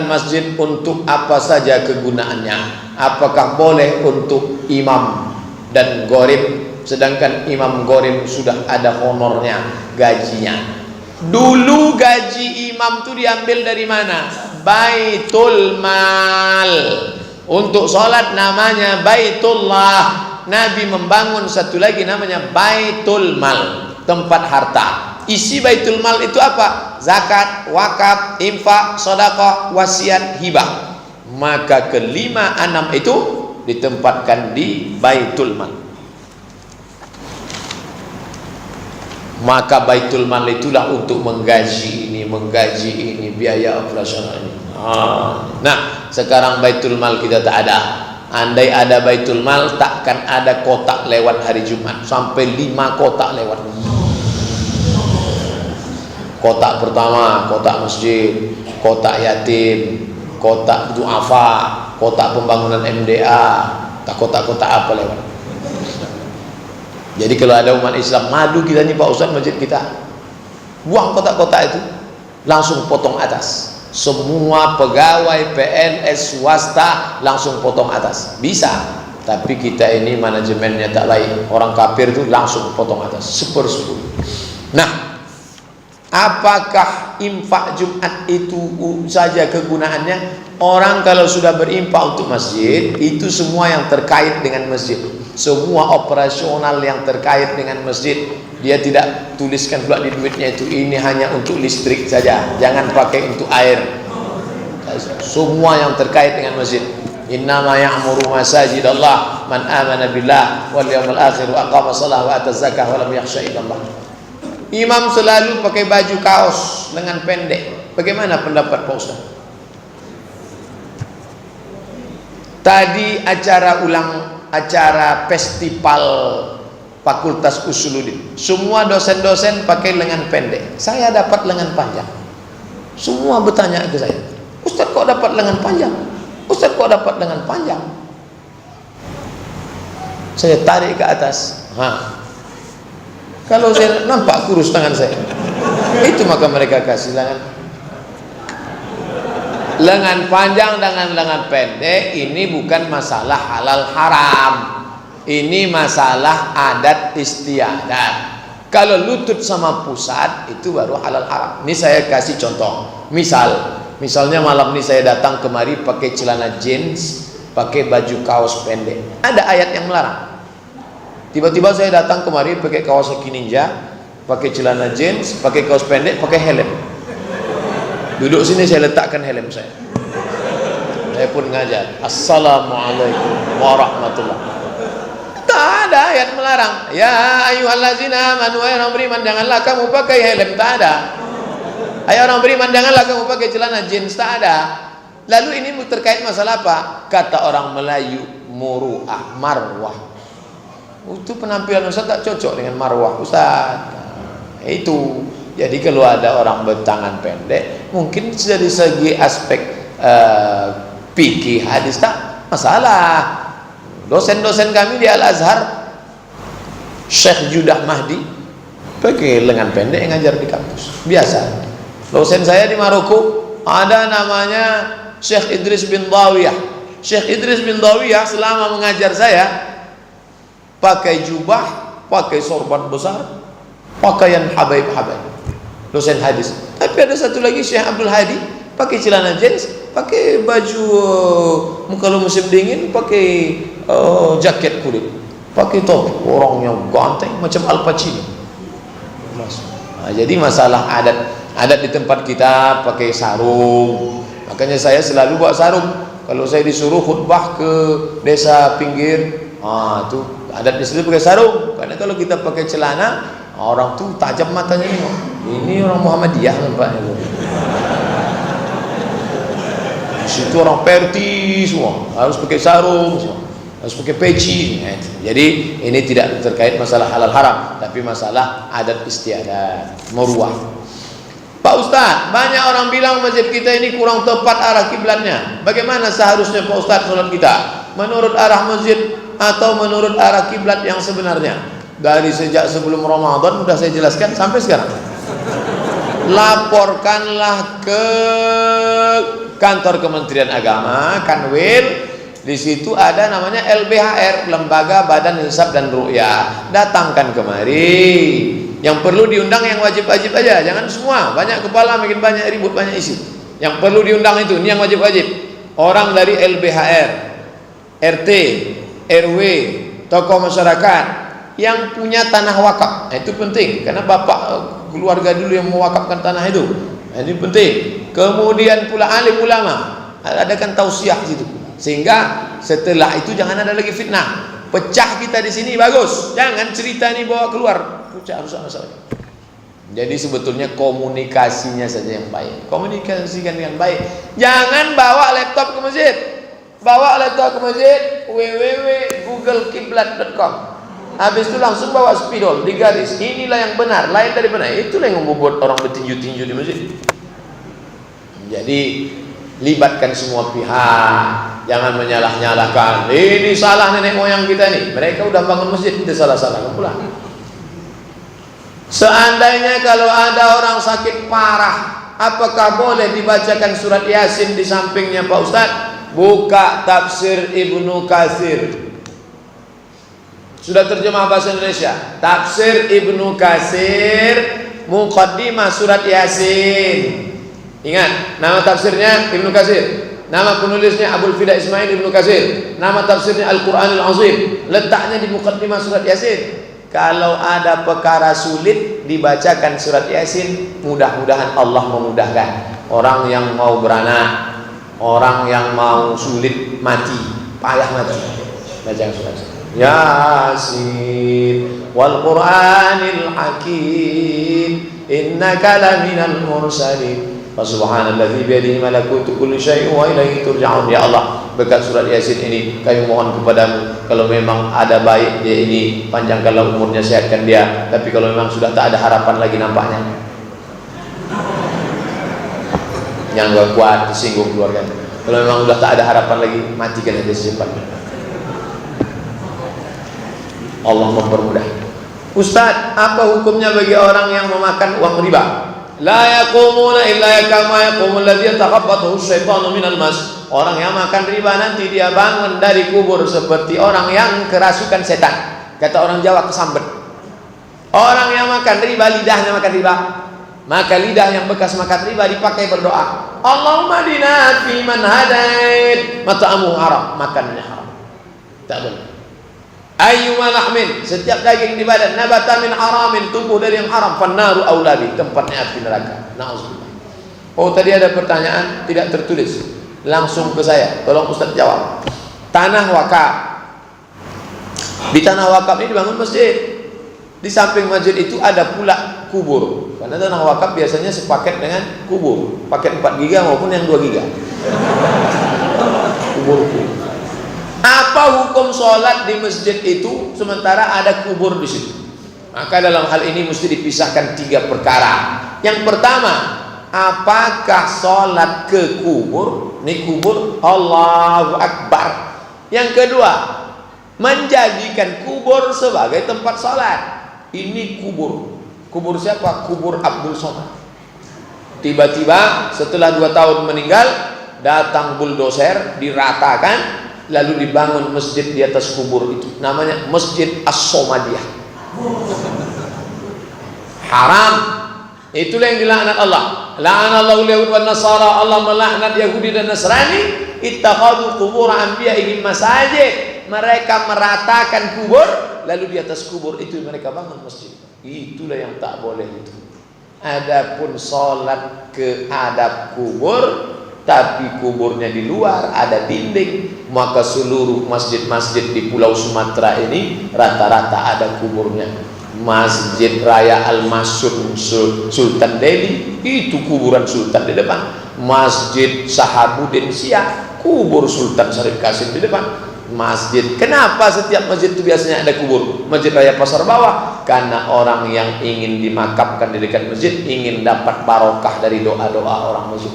masjid untuk apa saja kegunaannya? Apakah boleh untuk imam dan gharib, sedangkan imam gharib sudah ada honornya, gajinya? Dulu gaji imam itu diambil dari mana? Baitul Mal. Untuk sholat namanya Baitullah. Nabi membangun satu lagi namanya Baitul Mal, tempat harta. Isi Baitul Mal itu apa? Zakat, wakaf, infak, sedekah, wasiat, hibah. Maka kelima enam itu ditempatkan di Baitul Mal. Maka Baitul Mal itulah untuk menggaji ini, biaya operasional ini. Nah, sekarang Baitul Mal kita tak ada. Andai ada Baitul Mal, takkan ada kotak lewat hari Jumat. Sampai 5 kotak lewat. Kotak pertama, kotak masjid, kotak yatim, kotak duafa, kotak pembangunan MDA, kotak-kotak apa lewat. Jadi kalau ada umat Islam madu kita nih Pak Ustaz, masjid kita buang kotak-kotak itu, langsung potong atas. Semua pegawai PNS swasta langsung potong atas. Bisa, tapi kita ini manajemennya tak baik. Orang kafir itu langsung potong atas 1/10. Nah, apakah infak Jumat itu saja kegunaannya? Orang kalau sudah berinfak untuk masjid, itu semua yang terkait dengan masjid, semua operasional yang terkait dengan masjid. Dia tidak tuliskan pula di duitnya itu, ini hanya untuk listrik saja, jangan pakai untuk air. Semua yang terkait dengan masjid. Innama ya'muru masajidallah man amana billah wal yawmil akhir wa aqama shalah wa ata zakah wa lam yakhsha illallah. Imam selalu pakai baju kaos lengan pendek. Bagaimana pendapat Pak Ustaz? Tadi acara festival Fakultas Usuluddin, semua dosen-dosen pakai lengan pendek. Saya dapat lengan panjang. Semua bertanya ke saya, Ustaz kok dapat lengan panjang? Ustaz kok dapat lengan panjang? Saya tarik ke atas. Kalau saya nampak kurus tangan saya, itu maka mereka kasih lengan panjang dengan lengan pendek. Ini bukan masalah halal haram, ini masalah adat istiadat. Kalau lutut sama pusat itu baru halal haram. Ini saya kasih contoh. Misalnya malam ini saya datang kemari pakai celana jeans, pakai baju kaos pendek. Ada ayat yang melarang. Tiba-tiba saya datang kemari pakai kaos kaki ninja, pakai celana jeans, pakai kaos pendek, pakai helm. Duduk sini saya letakkan helm saya. Saya pun ngajar. Assalamualaikum warahmatullahi wabarakatuh. Tak ada ayat melarang. Ya ayyuhallazina amanu, wahai orang beriman, janganlah kamu pakai helm. Tak ada. Hai orang beriman, janganlah kamu pakai celana jeans. Tak ada. Lalu ini terkait masalah apa? Kata orang Melayu, muru'ah, marwah. Itu penampilan Ustaz tak cocok dengan marwah Ustaz. Itu. Jadi kalau ada orang bertangan pendek, mungkin dari segi aspek fikih hadis tak masalah. Dosen-dosen kami di Al-Azhar, Syekh Judah Mahdi pakai lengan pendek ngajar di kampus. Biasa. Dosen saya di Maroko ada namanya Syekh Idris bin Dawiyah. Syekh Idris bin Dawiyah selama mengajar saya pakai jubah, pakai sorban besar, pakaian habaib-habaib, dosen hadis. Tapi ada satu lagi Syekh Abdul Hadi pakai celana jeans, pakai baju kalau musim dingin pakai jaket kulit, pakai topi, orangnya ganteng macam Al Pacino. Nah, jadi masalah adat di tempat kita pakai sarung. Makanya saya selalu bawa sarung kalau saya disuruh khutbah ke desa pinggir. Itu adat di situ pakai sarung. Karena kalau kita pakai celana, orang tuh tajam matanya nih. Ini orang Muhammadiyah nampaknya. Di situ orang Perti semua harus pakai sarung, semua harus pakai peci. Jadi ini tidak terkait masalah halal haram, tapi masalah adat istiadat, meruah. Pak Ustaz, banyak orang bilang masjid kita ini kurang tepat arah kiblatnya. Bagaimana seharusnya Pak Ustaz sholat kita? Menurut arah masjid atau menurut arah kiblat yang sebenarnya? Dari sejak sebelum Ramadan sudah saya jelaskan sampai sekarang. Laporkanlah ke kantor Kementerian Agama, Kanwil. Di situ ada namanya LBHR, Lembaga Badan Hisab dan Ru'yah. Datangkan kemari. Yang perlu diundang yang wajib-wajib aja, jangan semua. Banyak kepala makin banyak ribut, banyak isi. Yang perlu diundang itu, ini yang wajib-wajib. Orang dari LBHR, RT, RW, tokoh masyarakat yang punya tanah wakaf. Nah, itu penting karena bapak keluarga dulu yang mewakafkan tanah itu. Nah, ini penting. Kemudian pula alim ulama, adakan tausiah di situ. Sehingga setelah itu jangan ada lagi fitnah. Pecah kita di sini bagus. Jangan cerita ini bawa keluar. Pecah rusak masalah. Jadi sebetulnya komunikasinya saja yang baik. Komunikasikan dengan baik. Jangan bawa laptop ke masjid. Bawa laptop ke masjid www.googlekiblat.com. Habis itu langsung bawa spidol di garis. Inilah yang benar, lain dari benar. Itulah yang membuat orang bertinju-tinju di masjid. Jadi libatkan semua pihak. Jangan menyalah-nyalahkan. Ini salah nenek moyang kita nih. Mereka udah bangun masjid, kita salah-salahkan pula. Seandainya kalau ada orang sakit parah, apakah boleh dibacakan surat Yasin di sampingnya Pak Ustadz? Buka tafsir Ibnu Katsir. Sudah terjemah bahasa Indonesia. Tafsir Ibnu Katsir, muqaddimah surat Yasin. Ingat, nama tafsirnya Ibnu Katsir. Nama penulisnya Abdul Fida Ismail Ibnu Katsir. Nama tafsirnya Al-Quranul Azim. Letaknya di muqaddimah surat Yasin. Kalau ada perkara sulit dibacakan surat Yasin, mudah-mudahan Allah memudahkan. Orang yang mau beranak, orang yang mau sulit mati, payah mati, baca surat Yasin wal Qur'anil Hakim innaka laminal mursalin. Subhanalladzi biyadihi malakutu kulli syai'in wa ilaihi turja'un. Ya Allah, berkat surat Yasin ini kami mohon kepadamu, kalau memang ada baik dia ini, panjangkanlah umurnya, sehatkan dia. Tapi kalau memang sudah tak ada harapan lagi nampaknya, yang gak kuat disinggung keluarganya, kalau memang sudah tak ada harapan lagi, matikan aja secepatnya. Allah mempermudah. Ustaz, apa hukumnya bagi orang yang memakan uang riba? La yaqumuna illa kama yaqumul ladzi yatakhabbathu asyaitanu minal mas. Orang yang makan riba nanti dia bangun dari kubur seperti orang yang kerasukan setan. Kata orang Jawa, kesambet. Orang yang makan riba, lidahnya makan riba, maka lidah yang bekas makan riba dipakai berdoa. Allahumma dina fi man hadait, mat'amuhu haram, makannya haram. Tak boleh. Ayyuma lahmin, setiap daging di badan nabata min haramin, tumbuh dari yang haram, fannaru aulabi, tempatnya api neraka. Na'udzubillah. Oh, tadi ada pertanyaan tidak tertulis, langsung ke saya, tolong Ustaz jawab. Tanah wakaf, di tanah wakaf ini dibangun masjid. Di samping masjid itu ada pula kubur, karena tanah wakaf biasanya sepaket dengan kubur, paket 4 giga maupun yang 2 giga. Kubur. Apa hukum sholat di masjid itu sementara ada kubur di situ? Maka dalam hal ini mesti dipisahkan 3 perkara. Yang pertama, apakah sholat ke kubur? Ini kubur, Allahu Akbar. Yang kedua, menjadikan kubur sebagai tempat sholat. Ini kubur. Kubur siapa? Kubur Abdul Somad. Tiba-tiba setelah 2 tahun meninggal, datang bulldozer, diratakan, lalu dibangun masjid di atas kubur itu, namanya Masjid As-Somadiyah. Haram. Itulah yang dilaknat Allah. La'anallahu al-yahud wan nasara. Allah melaknat Yahudi dan Nasrani. Ittakhadhu qubur anbiya'ihim masajid. Mereka meratakan kubur, lalu di atas kubur itu mereka bangun masjid. Itulah yang tak boleh itu. Adapun salat ke hadap kubur, tapi kuburnya di luar, ada dinding, maka seluruh masjid-masjid di Pulau Sumatera ini rata-rata ada kuburnya. Masjid Raya Al-Masyun Sultan Delhi, itu kuburan Sultan di depan. Masjid Sahabuddin Siak, kubur Sultan Syarif Qasim di depan. Masjid, kenapa setiap masjid itu biasanya ada kubur? Masjid Raya Pasar Bawah, karena orang yang ingin dimakamkan di dekat masjid ingin dapat barokah dari doa-doa orang masjid.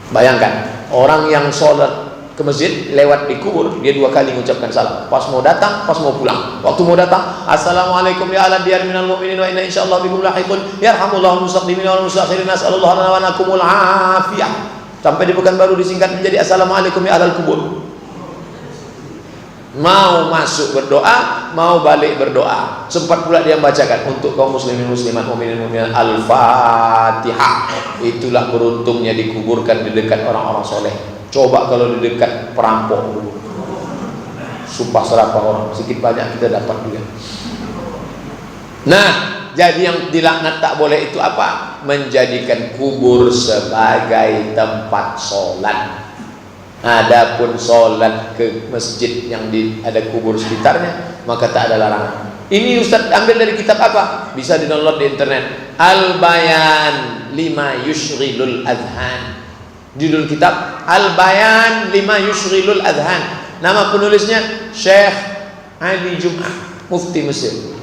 Bayangkan, orang yang sholat ke masjid lewat di kubur, dia 2 kali mengucapkan salam. Pas mau datang, pas mau pulang. Waktu mau datang, assalamualaikum ya ala diyar minal mu'minin wa inna insyaallah bikum lahiqun yarhamullahu mustaqdimin wal mustakhirin, nasallallahu lana wa lakumul afiyah. Sampai di Pekanbaru disingkat menjadi Assalamualaikum ya ahlal kubur. Mau masuk berdoa, mau balik berdoa. Sempat pula dia membacakan untuk kaum muslimin muslimat mukminin mukminat Al-Fatihah. Itulah beruntungnya dikuburkan di dekat orang-orang soleh. Coba kalau di dekat perampok dulu, sumpah serapah orang, sedikit banyak kita dapat juga. Nah, jadi yang dilaknat tak boleh itu apa? Menjadikan kubur sebagai tempat sholat. Adapun sholat ke masjid yang ada kubur sekitarnya, maka tak ada larangan. Ini Ustaz ambil dari kitab apa? Bisa di-download di internet. Al-Bayan lima yushghilul adhan. Judul kitab Al-Bayan lima yushghilul adhan. Nama penulisnya Syekh Ali Jum'ah, Mufti Mesir.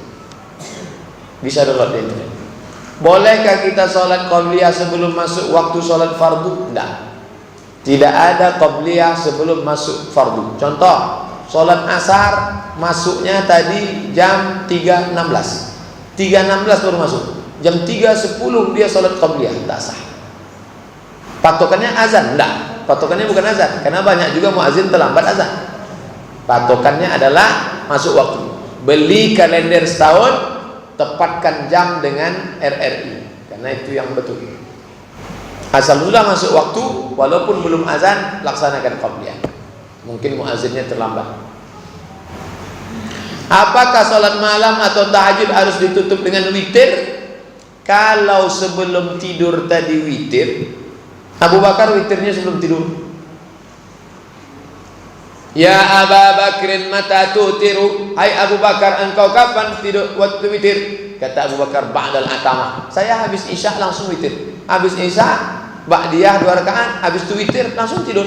Bisa download di internet. Bolehkah kita sholat qabliyah sebelum masuk waktu sholat fardu? Tidak. Tidak ada qabliyah sebelum masuk fardu. Contoh, sholat asar masuknya tadi jam 3.16. 3.16 baru masuk. Jam 3.10 dia sholat qabliyah, tak sah. Patokannya azan? Enggak. Patokannya bukan azan, karena banyak juga muazin terlambat azan. Patokannya adalah masuk waktu. Beli kalender setahun, tepatkan jam dengan RRI, karena itu yang betul. Asal sudah masuk waktu, walaupun belum azan, laksanakan qabliyah. Mungkin muazzinnya terlambat. Apakah sholat malam atau tahajud harus ditutup dengan witir? Kalau sebelum tidur tadi witir, Abu Bakar witirnya sebelum tidur. Ya Abu Bakrin mata tutiru, hai Abu Bakar engkau kapan tidur waktu witir? Kata Abu Bakar ba'dal atamah. Saya habis isya langsung witir. Habis isya ba'diyah 2 rakaat, habis itu witir langsung tidur.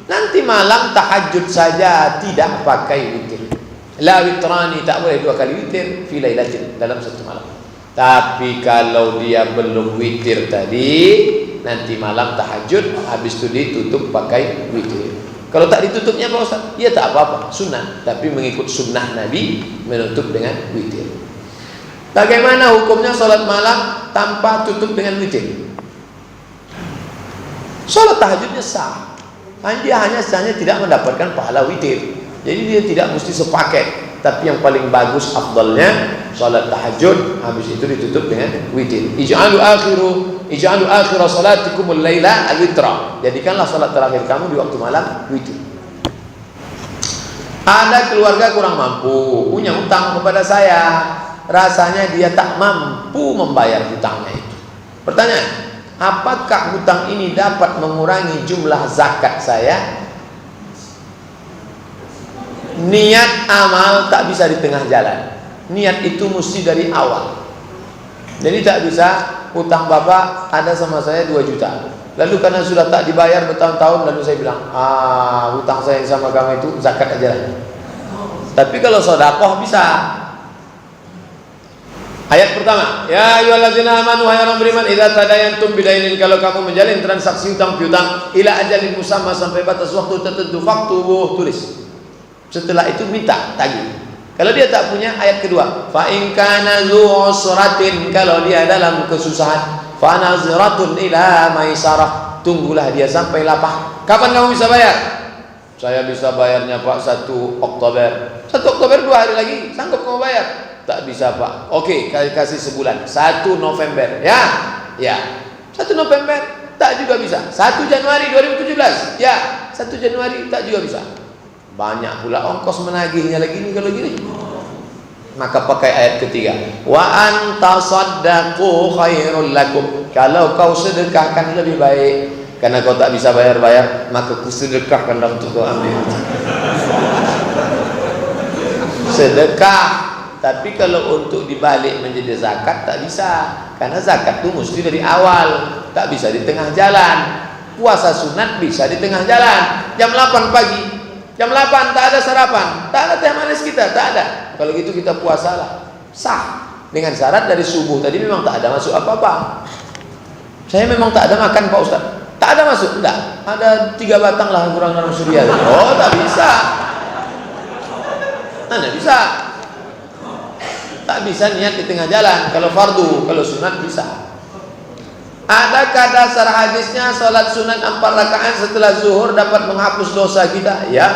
Nanti malam tahajud saja tidak pakai witir. La witrani, tak boleh 2 kali witir fi lailatin, dalam satu malam. Tapi kalau dia belum witir tadi, nanti malam tahajud, habis itu ditutup pakai witir. Kalau tak ditutupnya Pak Ustaz, ya tak apa-apa, sunnah. Tapi mengikut sunnah Nabi menutup dengan witir. Bagaimana hukumnya sholat malam tanpa tutup dengan witir? Sholat tahajudnya sah, dia hanya tidak mendapatkan pahala witir. Jadi dia tidak mesti sepaket. Tapi yang paling bagus afdalnya sholat tahajud, habis itu ditutup dengan witir. Ij'alu akhiru salatikumul laila al-witra. Jadikanlah sholat terakhir kamu di waktu malam witir. Ada keluarga kurang mampu, punya hutang kepada saya. Rasanya dia tak mampu membayar hutangnya itu. Pertanyaan, apakah hutang ini dapat mengurangi jumlah zakat saya? Niat amal tak bisa di tengah jalan. Niat itu mesti dari awal. Jadi tak bisa hutang bapak ada sama saya 2 juta. Lalu karena sudah tak dibayar bertahun-tahun, lalu saya bilang, hutang saya yang sama kamu itu zakat aja lah. Tapi kalau sedekah bisa. Ayat pertama, ya ayyuhallazina amanu wahai orang beriman, idza tadayantum bidainin, kalau kamu menjalin transaksi hutang piutang ila ajalin musamma, sampai batas waktu tertentu, faktubuh, tulis. Setelah itu minta tagih. Kalau dia tak punya, ayat kedua, fa in kana dzu usratin, kalau dia dalam kesusahan, fa nazratun ila maisarah, tunggulah dia sampai lapang. Kapan kamu bisa bayar? Saya bisa bayarnya Pak 1 Oktober. 1 Oktober 2 hari lagi, sanggup kamu bayar? Tak bisa Pak. Oke, kasih sebulan. 1 November. Ya. 1 November tak juga bisa. 1 Januari 2017. Ya, 1 Januari tak juga bisa. Banyak pula ongkos menagihnya lagi nih kalau gini. Maka pakai ayat ketiga. Wa anta saddaqu khairul lakum. Kalau kau sedekahkan lebih baik. Karena kau tak bisa bayar-bayar, maka ku sedekahkanlah untuk kau ambil. Sedekah. Tapi kalau untuk dibalik menjadi zakat tak bisa. Karena zakat itu mesti dari awal, tak bisa di tengah jalan. Puasa sunat bisa di tengah jalan. Jam 8 pagi, jam 8 tak ada sarapan, tak ada teh manis kita, tak ada. Kalau gitu kita puasalah, sah. Dengan syarat dari subuh tadi memang tak ada masuk apa-apa. Saya memang tak ada makan Pak Ustaz. Tak ada masuk, enggak. Ada 3 batang lah kurang dalam surya. Oh, tak bisa. Mana bisa? Tak bisa niat di tengah jalan. Kalau fardu, kalau sunat bisa. Adakah dasar hadisnya salat sunat 4 rakaat setelah zuhur dapat menghapus dosa kita? Ya.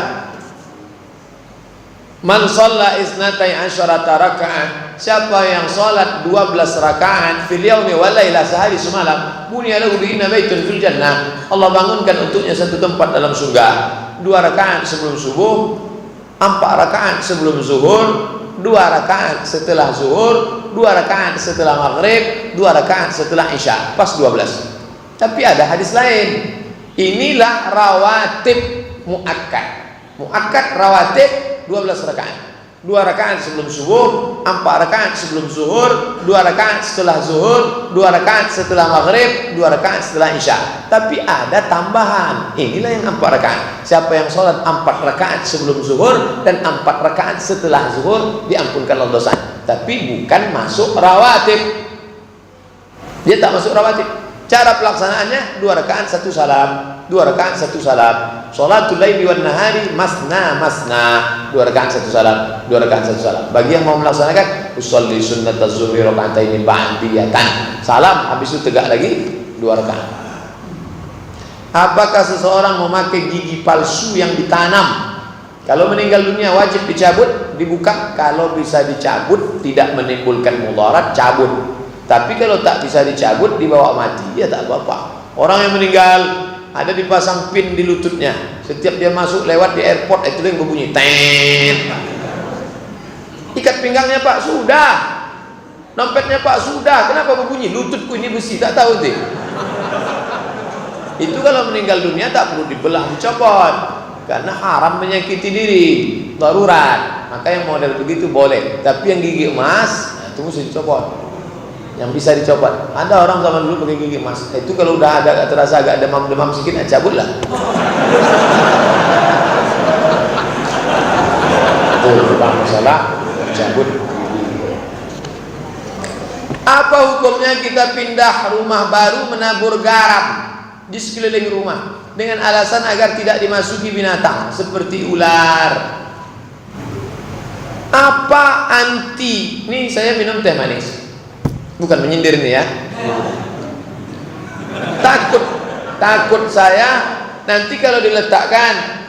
Man shalla isnatai asyarata rakaat, siapa yang salat 12 rakaat fil yaumi wal laila, sehari semalam, bunya lahu bihinna baitun fil jannah, Allah bangunkan untuknya satu tempat dalam surga. 2 rakaat sebelum subuh, 4 rakaat sebelum zuhur, 2 rakaat setelah zuhur, 2 rakaat setelah maghrib, 2 rakaat setelah isya, pas 12. Tapi ada hadis lain. Inilah rawatib muakkad. Muakkad rawatib 12 rakaat. 2 rakaat sebelum subuh, 4 rakaat sebelum zuhur, 2 rakaat setelah zuhur, 2 rakaat setelah maghrib, 2 rakaat setelah isya. Tapi ada tambahan. Inilah yang 4 rakaat. Siapa yang sholat 4 rakaat sebelum zuhur dan 4 rakaat setelah zuhur, diampunkan Allah dosanya. Tapi bukan masuk rawatib. Dia tak masuk rawatib. Cara pelaksanaannya 2 rakaat 1 salam, 2 rakaat 1 salam. Sholatul laili wan nahari masna masna, 2 rakaat 1 salam, 2 rakaat 1 salam. Bagi yang mau melaksanakan usolli sunnataz zuhri raka'ataini ba'diyatan, salam, habis itu tegak lagi 2 rakaat. Apakah seseorang memakai gigi palsu yang ditanam? Kalau meninggal dunia wajib dicabut, dibuka. Kalau bisa dicabut tidak menimbulkan mudarat, cabut. Tapi kalau tak bisa dicabut, dibawa mati, ya tak apa-apa. Orang yang meninggal ada dipasang pin di lututnya, setiap dia masuk lewat di airport itu yang berbunyi tet. Ikat pinggangnya Pak, sudah. Dompetnya Pak, sudah. Kenapa berbunyi? Lututku ini besi, tak tahu deh. Itu kalau meninggal dunia tak perlu dibelah, dicopot, karena haram menyakiti diri, darurat. Maka yang model begitu boleh. Tapi yang gigi emas, nah, itu mesti dicopot. Yang bisa dicopot. Ada orang zaman dulu pakai gigi emas. Itu kalau udah ada terasa agak demam-demam sedikit, cabutlah. Itu masalah cabut. Apa hukumnya kita pindah rumah baru menabur garam di sekeliling rumah dengan alasan agar tidak dimasuki binatang seperti ular? Apa anti? Nih saya minum teh manis. Bukan menyindir nih ya. Takut saya nanti kalau diletakkan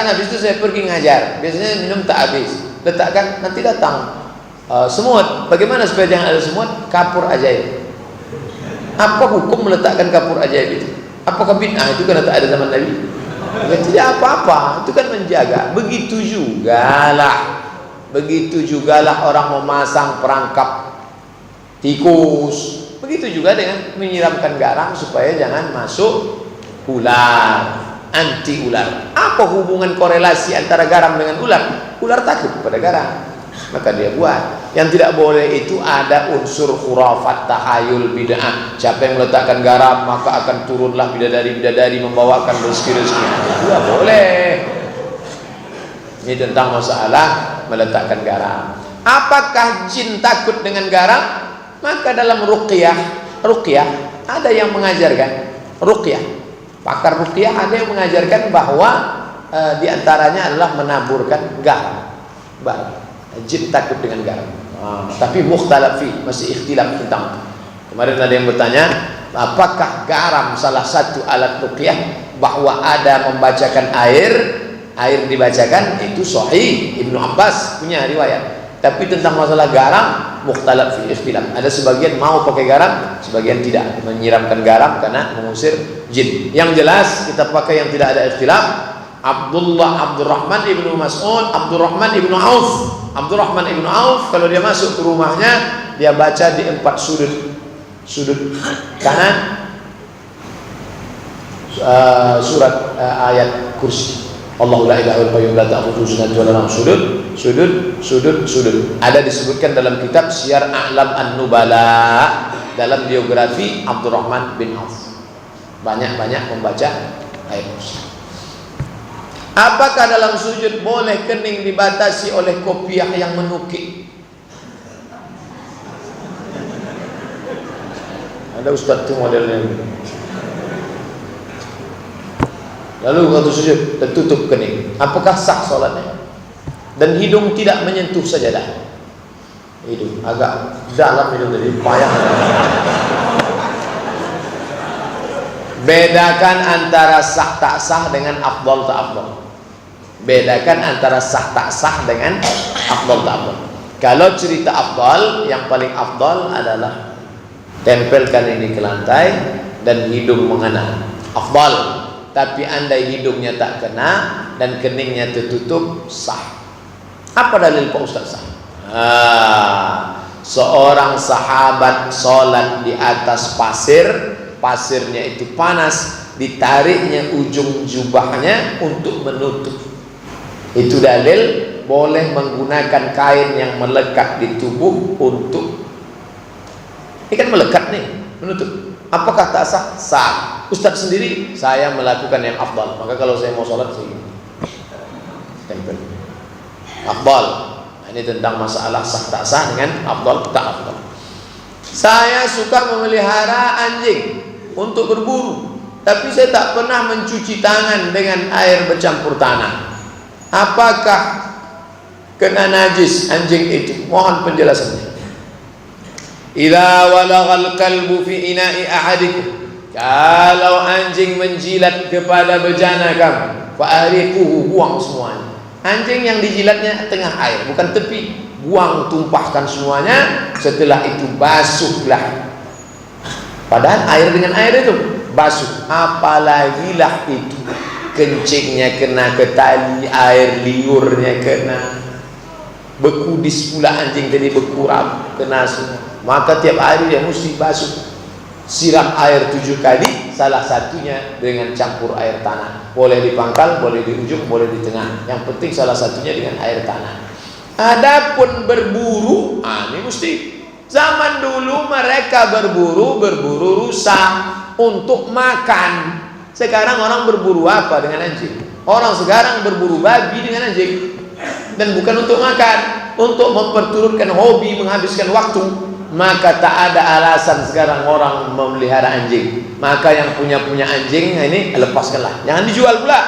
habis itu saya pergi ngajar. Biasanya minum tak habis. Letakkan nanti datang semut. Bagaimana supaya jangan ada semut? Kapur ajaib. Apa hukum meletakkan kapur ajaib itu? Apakah bid'ah? Itu kan tak ada zaman Nabi. Ya, tidak apa-apa. Itu kan menjaga. Begitu jugalah orang memasang perangkap tikus. Begitu juga dengan menyiramkan garam supaya jangan masuk ular, anti ular. Apa hubungan korelasi antara garam dengan ular? Ular takut pada garam, maka dia buat. Yang tidak boleh itu ada unsur khurafat, tahayul, bid'ah. Siapa yang meletakkan garam maka akan turunlah bidadari-bidadari membawakan rezeki-rezeki. Tidak boleh. Ini tentang masalah meletakkan garam. Apakah jin takut dengan garam? Maka dalam ruqyah ada yang mengajarkan ruqyah. Pakar ruqyah ada yang mengajarkan bahwa diantaranya adalah menaburkan garam. Jin takut dengan garam. Tapi mukhtalaf fi, masih ikhtilaf tentang. Kemarin ada yang bertanya, apakah garam salah satu alat ruqyah? Bahwa ada membacakan air dibacakan, itu sahih. Ibnu Abbas punya riwayat. Tapi tentang masalah garam mukhtalaf fi ikhtilaf. Ada sebagian mau pakai garam, sebagian tidak, menyiramkan garam karena mengusir jin. Yang jelas kita pakai yang tidak ada ikhtilaf. Abdurrahman ibnu Mas'ud, Abdurrahman ibnu Auf kalau dia masuk ke rumahnya, dia baca di 4 sudut kanan surat ayat kursi. Allahu la ilaha illa huwa la ta'khudhuhu sinatun wa la nawm. Sudut ada disebutkan dalam kitab Syiar A'lam An-Nubala dalam biografi Abdurrahman bin Auf. Banyak-banyak membaca ayat kursi. Apakah dalam sujud boleh kening dibatasi oleh kopiah yang menukik? Ada ustaz tu modelnya. Lalu waktu sujud tertutup kening, apakah sah solatnya? Dan hidung tidak menyentuh sajadah. Hidung agak dalam, hidung tadi payah. Bedakan antara sah tak sah dengan afdal tak afdal. Bedakan antara sah tak sah dengan afdal tak afdal. Kalau cerita afdal, yang paling afdal adalah tempelkan ini ke lantai dan hidung mengena. Afdal. Tapi andai hidungnya tak kena dan keningnya tertutup, sah. Apa dalil Pak Ustaz sah? Seorang sahabat sholat di atas pasir, pasirnya itu panas, ditariknya ujung jubahnya untuk menutup. Itu dalil boleh menggunakan kain yang melekat di tubuh untuk, ini kan melekat nih, menutup. Apakah tak sah? Sah. Ustaz sendiri, saya melakukan yang afdal. Maka kalau saya mau sholat, saya tempel afdal. Ini tentang masalah sah tak sah dengan afdal tak afdal. Saya suka memelihara anjing untuk berburu, tapi saya tak pernah mencuci tangan dengan air bercampur tanah. Apakah kena najis anjing itu? Mohon penjelasannya. Idza walaghal kalbu fi ina'i ahadikum, kalau anjing menjilat kepada bejana kamu, fa'ariquhu, buang semuanya. Anjing yang dijilatnya tengah air, bukan tepi, buang, tumpahkan semuanya. Setelah itu basuhlah. Padahal air dengan air itu basuh. Apalagi lah itu kencingnya kena ke tali, air liurnya kena, bekudis pula anjing tadi, bekurap, kena semua. Maka tiap hari dia mesti basuh. Siram air 7 kali, salah satunya dengan campur air tanah. Boleh di pangkal, boleh di ujung, boleh di tengah. Yang penting salah satunya dengan air tanah. Adapun berburu, ini mesti. Zaman dulu mereka berburu rusa untuk makan. Sekarang orang berburu apa dengan anjing? Orang sekarang berburu babi dengan anjing. Dan bukan untuk makan, untuk memperturutkan hobi, menghabiskan waktu. Maka tak ada alasan sekarang orang memelihara anjing. Maka yang punya anjing ini lepaskanlah, jangan dijual pula.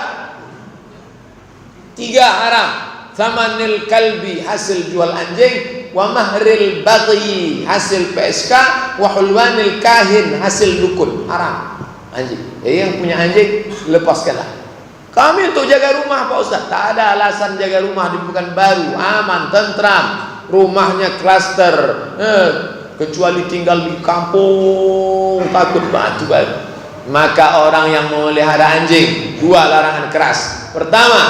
3 haram. Thamanil kalbi, hasil jual anjing, wa mahril baghi, hasil PSK, wa hulwanil kahin, hasil dukun. Haram anjing. Jadi yang punya anjing lepaskanlah. Kami untuk jaga rumah Pak Ustaz, tak ada alasan jaga rumah di Pekanbaru, aman, tentram, rumahnya klaster, kecuali tinggal di kampung takut batu baru. Maka orang yang memelihara anjing, 2 larangan keras. Pertama,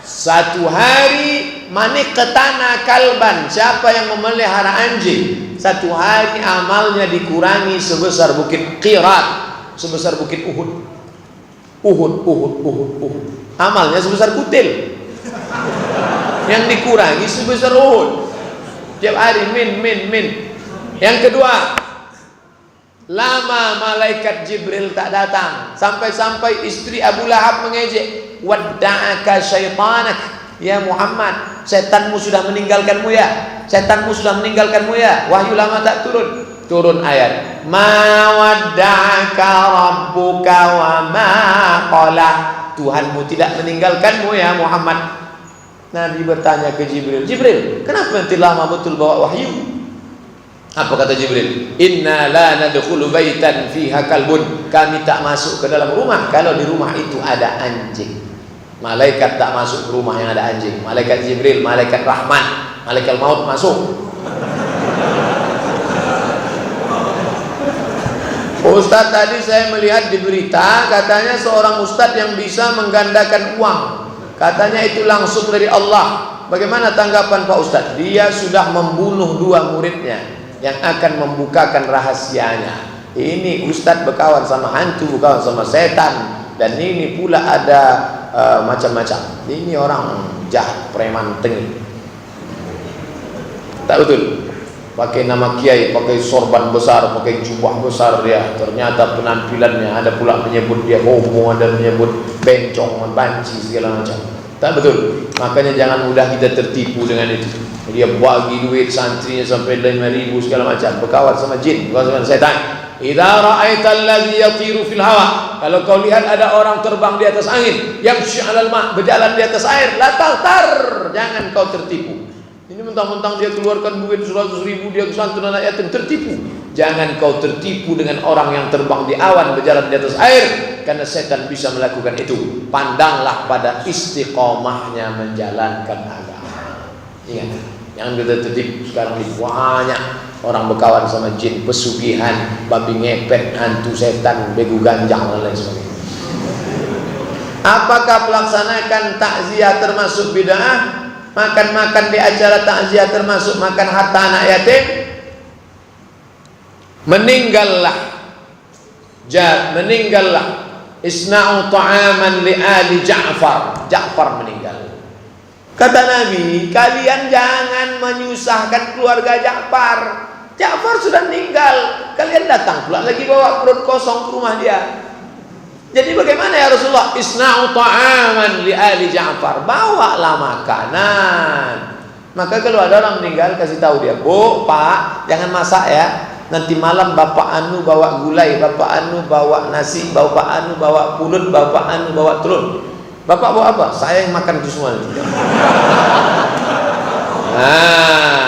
1 hari manik ketana kalban. Siapa yang memelihara anjing 1 hari amalnya dikurangi sebesar bukit Qirat, sebesar bukit Uhud. Amalnya sebesar kutil, yang dikurangi sebesar Uhud. Tiap hari min. Yang kedua, lama malaikat Jibril tak datang, sampai-sampai istri Abu Lahab mengejek, wadda'aka syaitanak ya Muhammad, setanmu sudah meninggalkanmu ya, setanmu sudah meninggalkanmu ya. Wahyu lama tak turun ayat, ma wadda'aka rabbuka wa ma qala, Tuhanmu tidak meninggalkanmu ya Muhammad. Nabi bertanya ke Jibril, Jibril, kenapa nanti lama betul bawa wahyu? Apa kata Jibril? Inna la nadkhulu baitan fiha kalbun, kami tak masuk ke dalam rumah kalau di rumah itu ada anjing. Malaikat tak masuk ke rumah yang ada anjing. Malaikat Jibril, malaikat rahman, malaikat maut masuk. Ustaz, tadi saya melihat di berita, katanya seorang ustaz yang bisa menggandakan uang, katanya itu langsung dari Allah. Bagaimana tanggapan Pak Ustaz? Dia sudah membunuh 2 muridnya yang akan membukakan rahasianya. Ini ustaz berkawan sama hantu, berkawan sama setan, dan ini pula ada macam-macam. Ini orang jahat, preman tengil. Tak betul. Pakai nama kiai, pakai sorban besar, pakai jubah besar dia. Ternyata penampilannya ada pula menyebut dia homo, ada menyebut bencong, banci, segala macam. Tak betul. Makanya jangan mudah kita tertipu dengan itu. Dia bagi duit santrinya sampai 5.000 segala macam, berkawan sama jin, berkawan sama setan. Idza ra'aital ladzi yatiru fil hawa, kalau kau lihat ada orang terbang di atas angin, yamshi 'alal ma', berjalan di atas air, la taghtar, jangan kau tertipu. Ini Ini mentang-mentang dia keluarkan duit 100.000 dia ke santun anak yatim, tertipu. Jangan kau tertipu dengan orang yang terbang di awan berjalan di atas air, karena setan bisa melakukan itu. Pandanglah pada istiqomahnya menjalankan agama. Ingat, jangan kita tertipu. Sekarang ini banyak orang berkawan sama jin, pesugihan, babi ngepet, hantu setan, begu ganjang dan lain sebagainya. Apakah melaksanakan takziah termasuk bid'ah? Makan-makan di acara takziah termasuk makan harta anak yatim? Meninggallah isna'u ta'aman li ali Ja'far. Ja'far meninggal. Kata Nabi, kalian jangan menyusahkan keluarga Ja'far. Ja'far sudah meninggal, kalian datang pula lagi bawa perut kosong ke rumah dia. Jadi bagaimana ya Rasulullah? Isna'u ta'aman li ali Ja'far. Bawalah makanan. Maka kalau ada orang meninggal, kasih tahu dia, Bu, Pak, jangan masak ya. Nanti malam bapak anu bawa gulai, bapak anu bawa nasi, bapak anu bawa pulut, bapak anu bawa telur. Bapak bawa apa? Saya yang makan itu semua. Nah,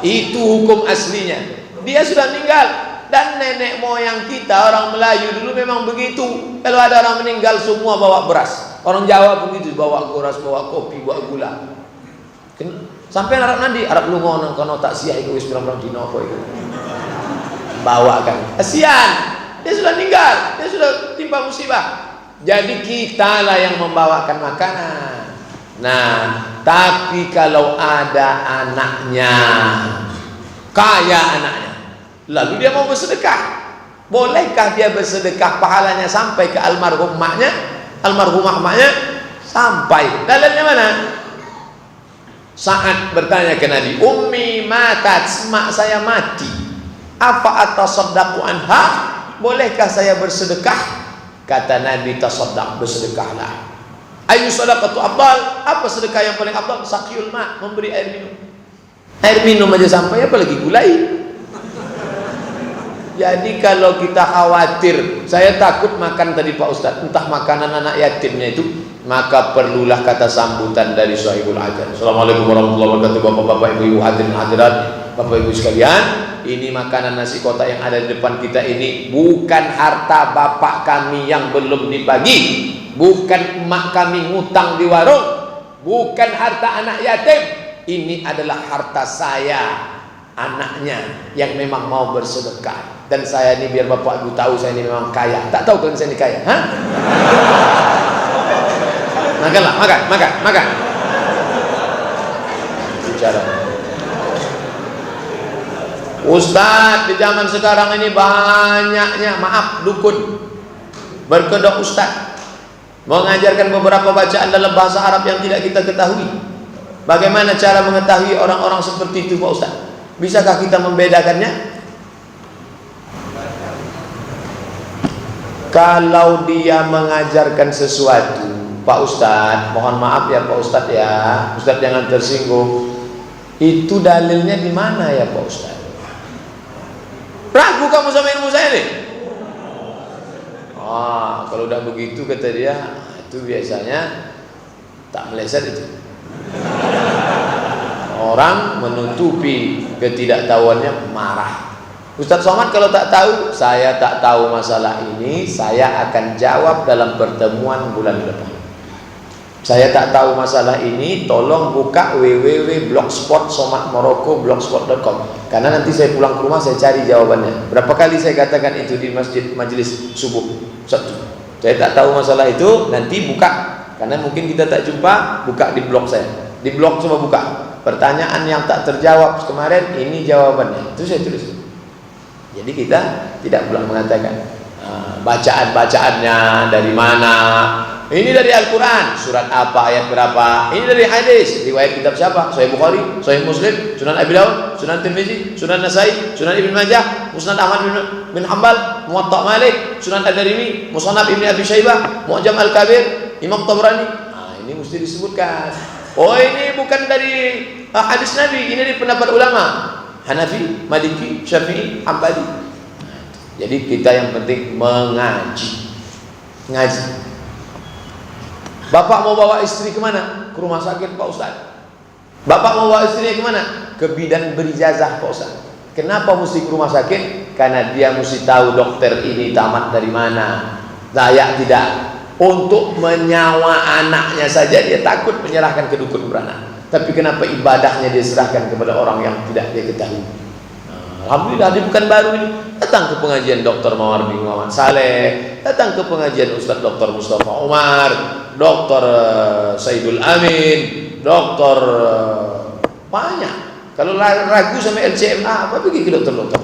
itu hukum aslinya. Dia sudah meninggal. Dan nenek moyang kita orang Melayu dulu memang begitu. Kalau ada orang meninggal semua bawa beras. Orang Jawa begitu, bawa beras, bawa kopi, bawa gula. Sampai Arab nanti, Arab lu ngono kono tak sia iku wis pirang-pirang dino apa iku. Bawakan. Kasihan. Dia sudah meninggal, dia sudah timpa musibah. Jadi kitalah yang membawakan makanan. Nah, tapi kalau ada anaknya, kaya anaknya, lalu dia mau bersedekah, bolehkah dia bersedekah pahalanya sampai ke almarhumah maknya? Sampai. Dalilnya mana? Saat bertanya ke Nabi, Ummi matat, mak saya mati, apa atasaddaqu anha? Bolehkah saya bersedekah? Kata Nabi, tasaddaq, bersedekahlah. Ayu sadaqatu afdal? Apa sedekah yang paling afdal? Saqiyul ma, memberi air minum. Air minum aja sampai, apalagi gulai. Jadi kalau kita khawatir, saya takut makan tadi Pak Ustadz, entah makanan anak yatimnya itu, maka perlulah kata sambutan dari Sahibul Ajar. Assalamualaikum warahmatullahi wabarakatuh. Bapak-bapak, ibu-ibu, hadirin hadirat, Bapak Ibu sekalian, ini makanan nasi kotak yang ada di depan kita ini bukan harta bapak kami yang belum dibagi, bukan emak kami ngutang di warung, bukan harta anak yatim. Ini adalah harta saya, anaknya yang memang mau bersedekah. Dan saya ini biar Bapak Ibu tahu saya ini memang kaya. Tak tahu kan saya ini kaya? Hah? Makanlah, makan. Bicara. Ustadz, di zaman sekarang ini banyaknya, maaf, dukun berkedok ustadz, mengajarkan beberapa bacaan dalam bahasa Arab yang tidak kita ketahui. Bagaimana cara mengetahui orang-orang seperti itu Pak Ustadz? Bisakah kita membedakannya? Kalau dia mengajarkan sesuatu, Pak Ustadz, mohon maaf ya Pak Ustadz ya, Ustadz jangan tersinggung. Itu dalilnya di mana ya Pak Ustadz? Ragu kamu sama ilmu saya nih? Kalau udah begitu kata dia, itu biasanya tak meleset itu. Orang menutupi ketidaktahuannya marah. Ustadz Somad kalau tak tahu, saya tak tahu masalah ini, saya akan jawab dalam pertemuan bulan depan. Saya tak tahu masalah ini, tolong buka www.blogspot.somadmorocco.blogspot.com, karena nanti saya pulang ke rumah saya cari jawabannya. Berapa kali saya katakan itu di masjid majelis subuh? Satu. Saya tak tahu masalah itu, nanti buka, karena mungkin kita tak jumpa, buka di blog saya. Di blog coba buka. Pertanyaan yang tak terjawab kemarin, ini jawabannya. Itu saya tulis. Jadi kita tidak pula mengatakan bacaan-bacaannya dari mana. Ini dari Al-Quran, surat apa, ayat berapa. Ini dari hadis, riwayat kitab siapa? Sahih Bukhari, Sahih Muslim, Sunan Abi Dawud, Sunan Tirmizi, Sunan Nasai, Sunan Ibn Majah, Musnad Ahmad bin Hanbal, Muwatta Malik, Sunan Ad-Darimi, Musannaf Ibn Abi Syaibah, Mu'jam Al-Kabir, Imam Tabrani. Ini mesti disebutkan. Oh, ini bukan dari hadis Nabi, ini dari pendapat ulama Hanafi, Maliki, Syafi'i, Hambali. Jadi kita yang penting mengaji, ngaji. Bapak mau bawa istri kemana? Ke rumah sakit Pak Ustadz. Bapak mau bawa istrinya kemana? Ke bidan berijazah Pak Ustaz. Kenapa mesti ke rumah sakit? Karena dia mesti tahu dokter ini tamat dari mana. Layak tidak. Untuk menyawa anaknya saja dia takut menyerahkan ke dukun beranak. Tapi kenapa ibadahnya dia serahkan kepada orang yang tidak dia ketahui? Alhamdulillah dia bukan baru ini. Datang ke pengajian Dr. Mawar bin Muhammad Saleh, datang ke pengajian Ustaz Dr. Mustafa Umar, Dr. Saidul Amin, Dr. banyak. Kalau ragu sama LCMA, apa pergi ke dokter-dokter?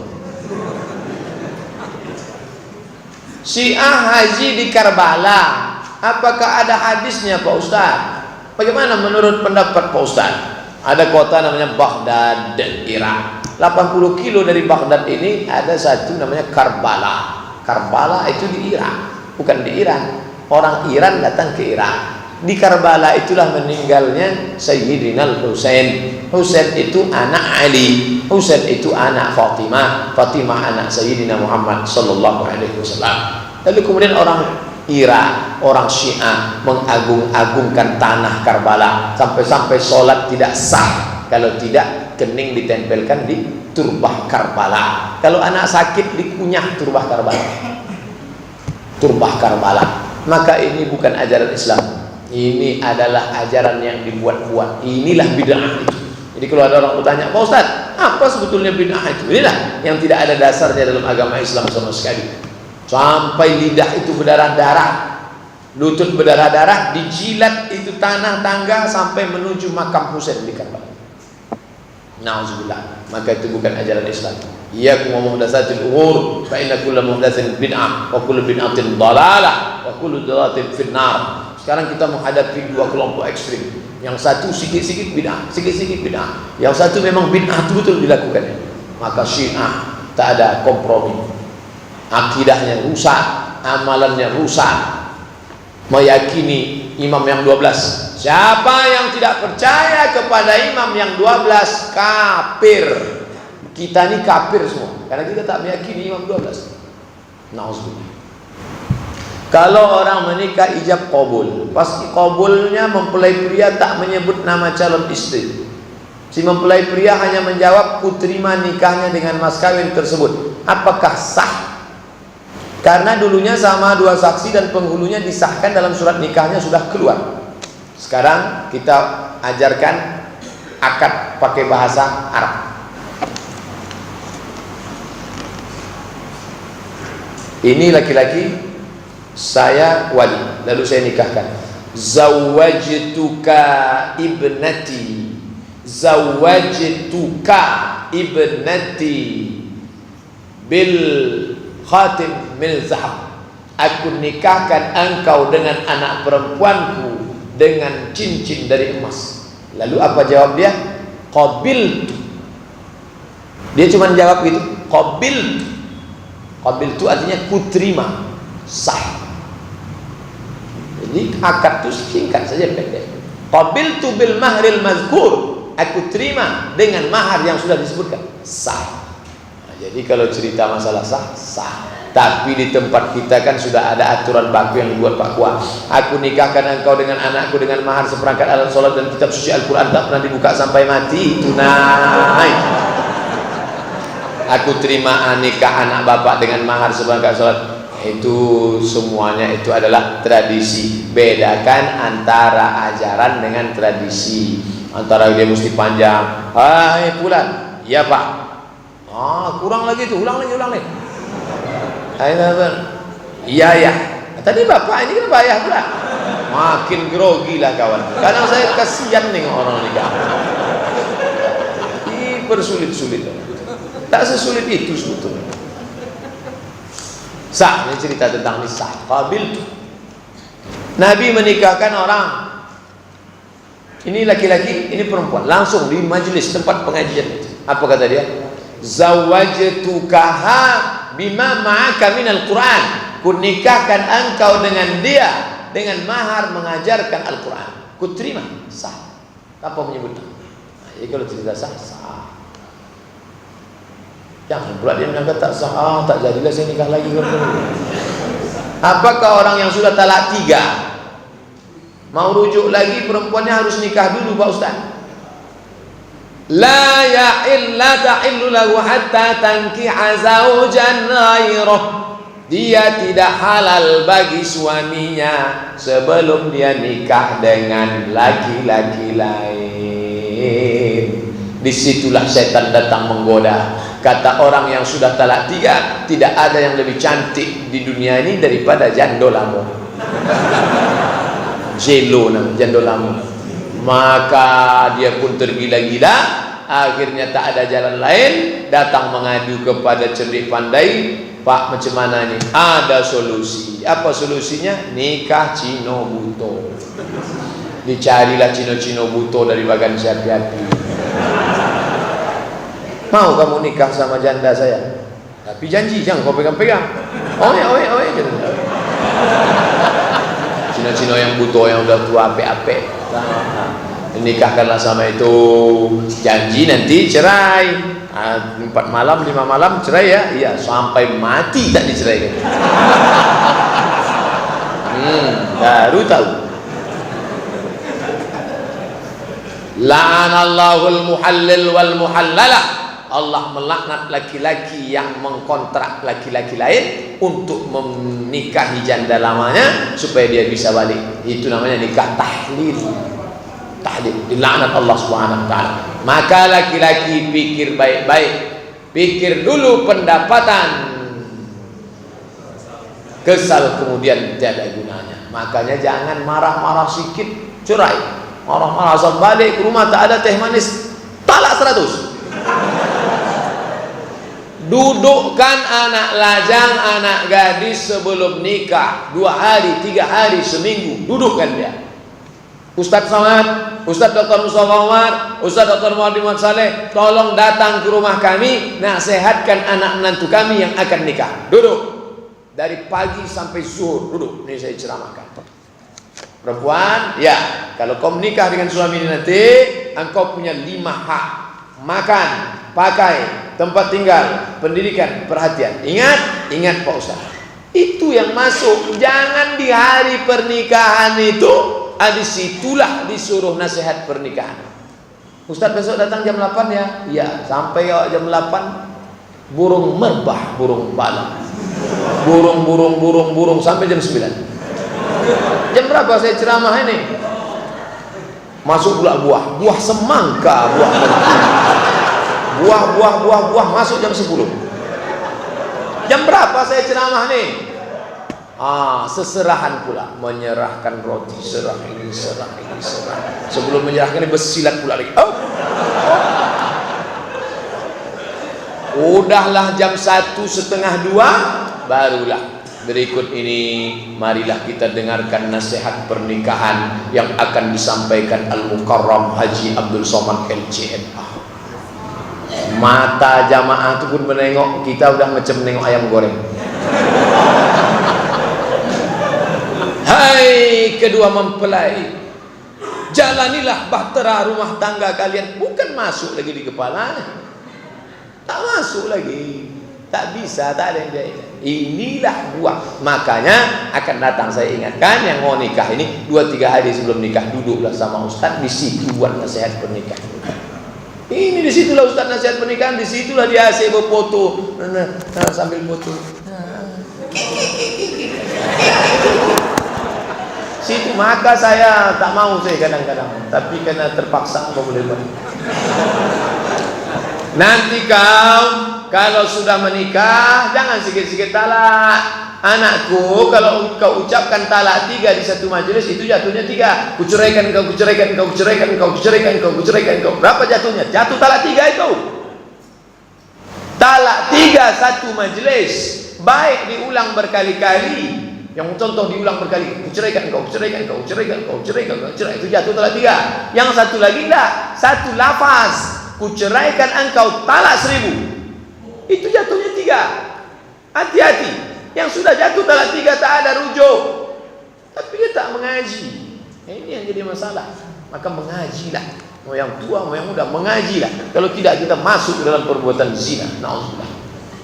Syiah haji di Karbala, apakah ada hadisnya Pak Ustaz? Bagaimana menurut pendapat Pak Ustaz? Ada kota namanya Baghdad, Irak. 80 kilo dari Baghdad ini ada satu namanya Karbala. Karbala itu di Irak, bukan di Iran. Orang Iran datang ke Irak. Di Karbala itulah meninggalnya Sayyidina Husain. Husain itu anak Ali, Husain itu anak Fatimah, Fatimah anak Sayyidina Muhammad sallallahu alaihi wasallam. Lalu kemudian orang Irak, orang Syiah mengagung-agungkan tanah Karbala, sampai-sampai sholat tidak sah kalau tidak kening ditempelkan di turbah Karbala. Kalau anak sakit dikunyah turbah Karbala. Turbah Karbala. Maka ini bukan ajaran Islam. Ini adalah ajaran yang dibuat-buat. Inilah bid'ah itu. Jadi kalau ada orang bertanya, Pak Ustaz, apa sebetulnya bid'ah itu? Inilah yang tidak ada dasarnya dalam agama Islam sama sekali. Sampai lidah itu berdarah-darah, lutut berdarah-darah, dijilat itu tanah tangga sampai menuju makam Husain di Karbala. Na'udzubillah. Maka itu bukan ajaran Islam. Iyyakum wa muhdatsatil umur fa inna kulla muhdatsatin bid'ah wa kullu bid'atin dhalalah wa kullu dhalalatin finnar. Sekarang kita menghadapi dua kelompok ekstrim. Yang satu sikit-sikit bid'ah, sikit-sikit bid'ah. Yang satu memang bid'ah betul dilakukan. Maka Syiah tak ada kompromi. Akidahnya rusak, amalannya rusak. Meyakini imam yang 12. Siapa yang tidak percaya kepada imam yang 12 kafir. Kita ini kafir semua karena kita tak meyakini imam 12. Nauzubillah. Kalau orang menikah ijab qabul, pasti qabulnya mempelai pria tak menyebut nama calon istri. Si mempelai pria hanya menjawab ku terima nikahnya dengan mas kawin tersebut. Apakah sah? Karena dulunya sama dua saksi dan penghulunya disahkan dalam surat nikahnya sudah keluar. Sekarang kita ajarkan akad pakai bahasa Arab. Ini laki-laki, saya wali, lalu saya nikahkan. Zawwajtuka ibnati, zawwajtuka ibnati bil khatim min zahab. Aku nikahkan engkau dengan anak perempuanku dengan cincin dari emas. Lalu apa jawab dia? Qabiltu. Dia cuma jawab gitu, qabiltu. Qabiltu artinya kuterima, sah. Jadi akad itu singkat saja, pendek. Qabiltu bil mahril mazkur. Aku terima dengan mahar yang sudah disebutkan, sah. Nah, jadi kalau cerita masalah sah, sah. Tapi di tempat kita kan sudah ada aturan baku yang dibuat Pak Kuah. Aku nikahkan engkau dengan anakku dengan mahar seperangkat alat sholat dan kitab suci Al-Quran tak pernah dibuka sampai mati. Tunai. Aku terima nikah anak bapak dengan mahar seperangkat sholat. Itu semuanya itu adalah tradisi. Bedakan antara ajaran dengan tradisi. Antara dia mesti panjang. Hai Fulan, iya Pak. Kurang lagi tuh, ulang lagi. Iya ya. Tadi bapak ini kan bayar pula. Makin grogi lah kawan. Kadang saya kasihan nih orang nikah. Dipersulit-sulit. Tak sesulit itu sebetulnya. Sah, ini cerita tentang nisah. Qabil. Nabi menikahkan orang. Ini laki-laki, ini perempuan. Langsung di majelis tempat pengajian. Apa kata dia? Zawwajtukaha bima ma'aka minal Quran. Ku nikahkan engkau dengan dia dengan mahar mengajarkan Al-Quran. Ku terima, sah. Tanpa menyebut. Nah, jadi kalau cerita sah, sah. Jangan pula dia menganggap tak sah, tak jadilah saya nikah lagi. Apakah orang yang sudah talak 3 mau rujuk lagi, perempuannya harus nikah dulu Pak Ustaz? La tahillu lahu hatta tankiha zawjan ghairah. Dia tidak halal bagi suaminya sebelum dia nikah dengan laki-laki lain. Disitulah setan datang menggoda. Kata orang yang sudah talak 3, tidak ada yang lebih cantik di dunia ini daripada Jandolamo. Jelo namanya Jandolamo. Maka dia pun tergila-gila. Akhirnya tak ada jalan lain, datang mengadu kepada cerdik pandai. Pak, macam mana ini? Ada solusi. Apa solusinya? Nikah Cino Buto. Dicarilah Cino Buto dari bagan siapi-api. Mau kamu nikah sama janda saya? Tapi janji jangan kau pegang-pegang. Oe. Cino yang buto yang udah tua ape-ape. Nikahkanlah sama itu. Janji nanti cerai. 4 malam 5 malam cerai ya. Iya, sampai mati tak diceraikan. Baru tahu. La'anallahul muhallil wal muhallalah. Allah melaknat laki-laki yang mengkontrak laki-laki lain untuk menikahi janda lamanya supaya dia bisa balik. Itu namanya nikah tahlil. Tahlil, dilaknat Allah Subhanahu wa taala. Maka laki-laki pikir baik-baik. Pikir dulu pendapatan. Kesal kemudian tiada gunanya. Makanya jangan marah-marah sikit cerai. Marah-marah asal balik ke rumah tak ada teh manis, talak 100. Dudukkan anak lajang, anak gadis sebelum nikah 2 hari, 3 hari, seminggu. Dudukkan dia. Ustadz Somad, Ustadz Dr. Mustafa Umar, Ustadz Dr. Muhammad Saleh, tolong datang ke rumah kami, nasihatkan anak menantu kami yang akan nikah. Duduk. Dari pagi sampai zuhur duduk. Ini saya ceramahkan. Perempuan, ya, kalau kau menikah dengan suami nanti, engkau punya 5 hak. Makan, pakai, tempat tinggal, pendidikan, perhatian. Ingat Pak Ustaz. Itu yang masuk. Jangan di hari pernikahan itu, disitulah disuruh nasihat pernikahan. Ustaz besok datang jam 8 ya? Iya, sampai jam 8 burung merbah, burung balang. Burung sampai jam 9. Jam berapa saya ceramah ini? Masuk pula buah semangka, buah masuk jam 10. Jam berapa saya ceramah nih? Seserahan pula, menyerahkan roti, serah ini. Sebelum menyerahkan ini bersilat pula lagi. Udahlah jam 1:30 barulah. Berikut ini marilah kita dengarkan nasihat pernikahan yang akan disampaikan Al-Mukarram Haji Abdul Somad LCMA. Mata jamaah itu pun menengok, kita udah macam menengok ayam goreng. Hai kedua mempelai, jalanilah bahtera rumah tangga kalian. Bukan masuk lagi di kepalanya, tak masuk lagi, tak bisa, tak ada yang dia. Inilah buah. Makanya akan datang, saya ingatkan yang mau nikah ini 2-3 hari sebelum nikah duduklah sama Ustaz, di situ buat nasihat pernikahan. Ini disitulah Ustaz nasihat pernikahan, disitulah dia asyik berfoto, sambil foto. Situ maka saya tak mau, saya kadang-kadang, tapi karena terpaksa apa boleh buat. Nanti kau kalau sudah menikah jangan sikit-sikit talak. Anakku, kalau kau ucapkan talak 3 di satu majelis, itu jatuhnya 3. Kuceraikan kau. Berapa jatuhnya? Jatuh talak 3 itu. Talak 3 satu majelis. Baik diulang berkali-kali. Yang contoh diulang berkali, kuceraikan kau, itu jatuh talak 3. Yang satu lagi enggak, satu lafaz, kuceraikan engkau talak 1000. Itu jatuhnya 3. Hati-hati. Yang sudah jatuh talak 3 tak ada rujuk, tapi dia tak mengaji. Ini yang jadi masalah. Maka mengajilah, mau yang tua mau yang muda, mengajilah. Kalau tidak kita masuk dalam perbuatan zina. Na'udzubillah.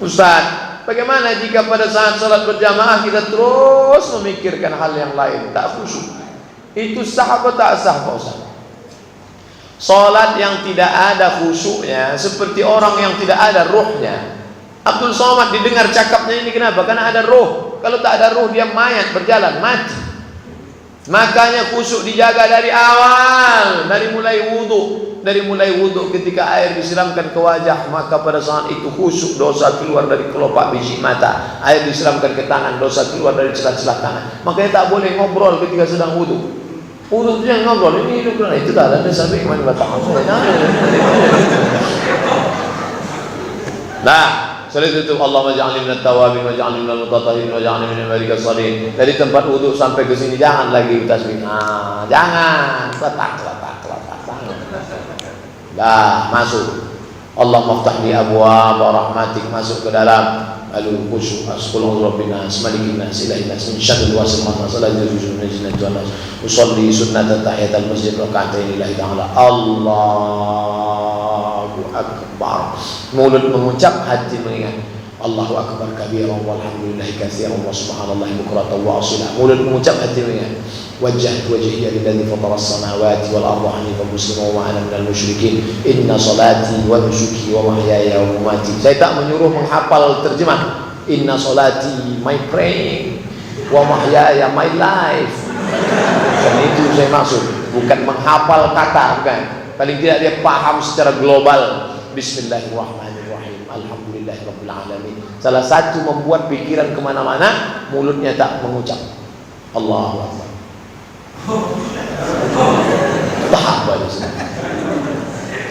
Ustaz, bagaimana jika pada saat salat berjamaah kita terus memikirkan hal yang lain, tak khusyuk? Itu sah atau tak sah Pak Ustaz? Salat yang tidak ada khusyuknya seperti orang yang tidak ada ruhnya. Abdul Somad didengar cakapnya ini kenapa? Karena ada ruh. Kalau tak ada ruh dia mayat berjalan mati. Makanya khusyuk dijaga dari awal, dari mulai wudu ketika air disiramkan ke wajah, maka pada saat itu khusyuk, dosa keluar dari kelopak biji mata. Air disiramkan ke tangan, dosa keluar dari celah-celah tangan. Makanya tak boleh ngobrol ketika sedang wudu. Wudu itu yang ngobrol, ini hidup itu tak ada sampai kemana batang. Nah, setelah itu Allah maj'alni minat tawabin waj'alni minal mutatahhirin waj'alni minal ibadikas shalihin. Dari tempat wudu sampai ke sini jangan lagi tasbih. Nah, jangan letak. Dah masuk. Allah maftahli abwaab rahmatik, masuk ke dalam alul khusyuk. Asqulu rabbina asmalikin nas ilahin nas min syarril wasifat sallallahu alaihi wasallam. Usolli sunnat tahiyatul masjid raka'atain lillahi ta'ala. Allahu akbar. Mulut mengucap, hati mengingat. Allahu akbar kabiran walhamdulillahi katsiran wa subhanallahi bukratan wa asila. Mulut mengucap, hati mengingat. Wajjahtu wajhiya lilladzi fatara as-samawati wal arda hanifan musliman wa ana minal musyrikin. Inna salati wa nusuki wa mahyaya wa mamati. Saya tak menyuruh menghafal terjemah. Inna salati, my praying, wa mahyaya, my life. Dan itu saya maksud, bukan menghafal kata, bukan. Paling tidak dia paham secara global. Bismillahirrahmanirrahim. Alhamdulillahirabbil alamin. Salah satu membuat pikiran kemana-mana, mulutnya tak mengucap. Allahu akbar.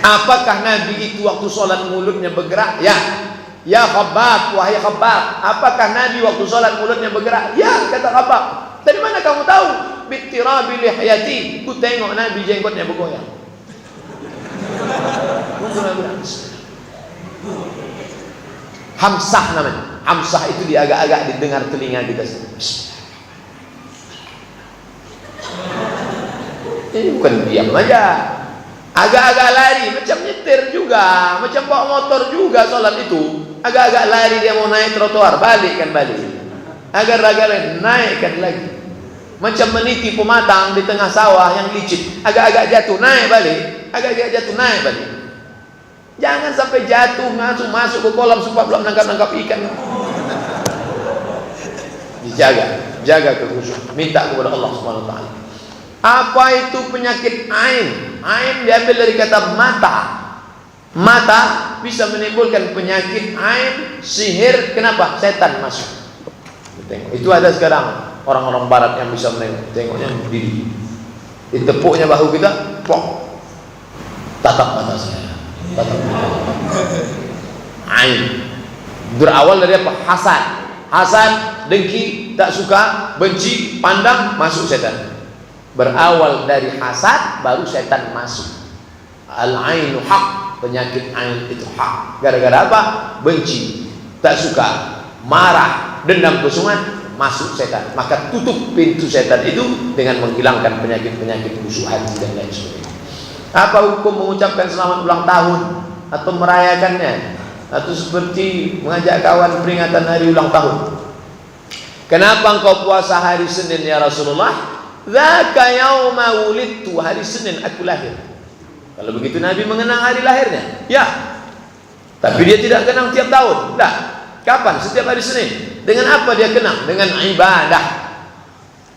Apakah Nabi itu waktu sholat mulutnya bergerak? Ya Khabbab, wahai Khabbab, apakah Nabi waktu sholat mulutnya bergerak? Ya, kata Khabbab. Dari mana kamu tahu? Bittirabi lihyati, ku tengok Nabi jenggotnya bergoyang. Hamsah namanya. Hamsah itu diagak-agak didengar telinga kita. Ini bukan diam aja, agak-agak lari, macam nyetir juga, macam bawa motor juga sholat itu. Agak-agak lari dia mau naik trotoar, balik. Agar-agar naikkan lagi. Macam meniti pematang di tengah sawah yang licin, agak-agak jatuh, naik balik. Agak-agak jatuh, naik balik. Jangan sampai jatuh, masuk ke kolam supaya belum nangkap ikan. Jaga kekhusyukan, minta kepada Allah Subhanahu wa taala. Apa itu penyakit ain? Ain diambil dari kata mata. Mata bisa menimbulkan penyakit ain, sihir. Kenapa? Setan masuk. Tengok. Itu ada sekarang orang-orang barat yang bisa menengok. Tengoknya berdiri, ditepuknya bahu kita, pok, tatap mata saya, tatap mata. Ain berawal dari apa? Hasad, dengki, tak suka, benci, pandang, masuk setan. Berawal dari hasad, baru setan masuk. Al-ainu haq, penyakit ain itu hak. Gara-gara apa? Benci, tak suka, marah, dendam, kesungan, masuk setan. Maka tutup pintu setan itu dengan menghilangkan penyakit-penyakit busuk hati dan lain sebagainya. Apa hukum mengucapkan selamat ulang tahun atau merayakannya, atau seperti mengajak kawan peringatan hari ulang tahun? Kenapa engkau puasa hari Senin ya Rasulullah? Dzaka yauma wulidtu, hari Senin aku lahir. Kalau begitu Nabi mengenang hari lahirnya? Ya. Tapi dia tidak kenang tiap tahun. Dah. Kapan? Setiap hari Senin. Dengan apa dia kenang? Dengan ibadah.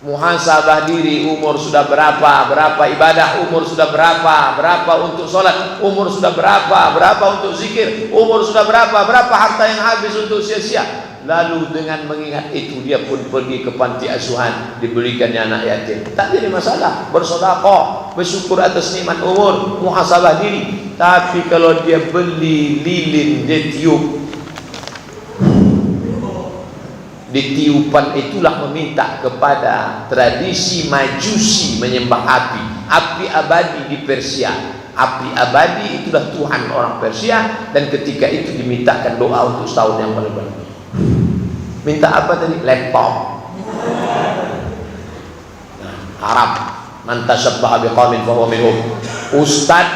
Muhasabah diri, umur sudah berapa ibadah, umur sudah berapa untuk sholat, umur sudah berapa untuk zikir, umur sudah berapa harta yang habis untuk sia-sia. Lalu dengan mengingat itu dia pun pergi ke panti asuhan, dibelikannya anak yatim. Tak jadi masalah, bersedekah, bersyukur atas nikmat umur, muhasabah diri. Tapi kalau dia beli lilin, dia tiup, ditiupan itulah meminta kepada tradisi Majusi menyembah api abadi di Persia. Api abadi itulah Tuhan orang Persia, dan ketika itu dimintakan doa untuk setahun yang baru-baru. Minta apa tadi? Laptop. Nah, Arab, man tashabbaha biqaumin fa huwa minhum. Ustaz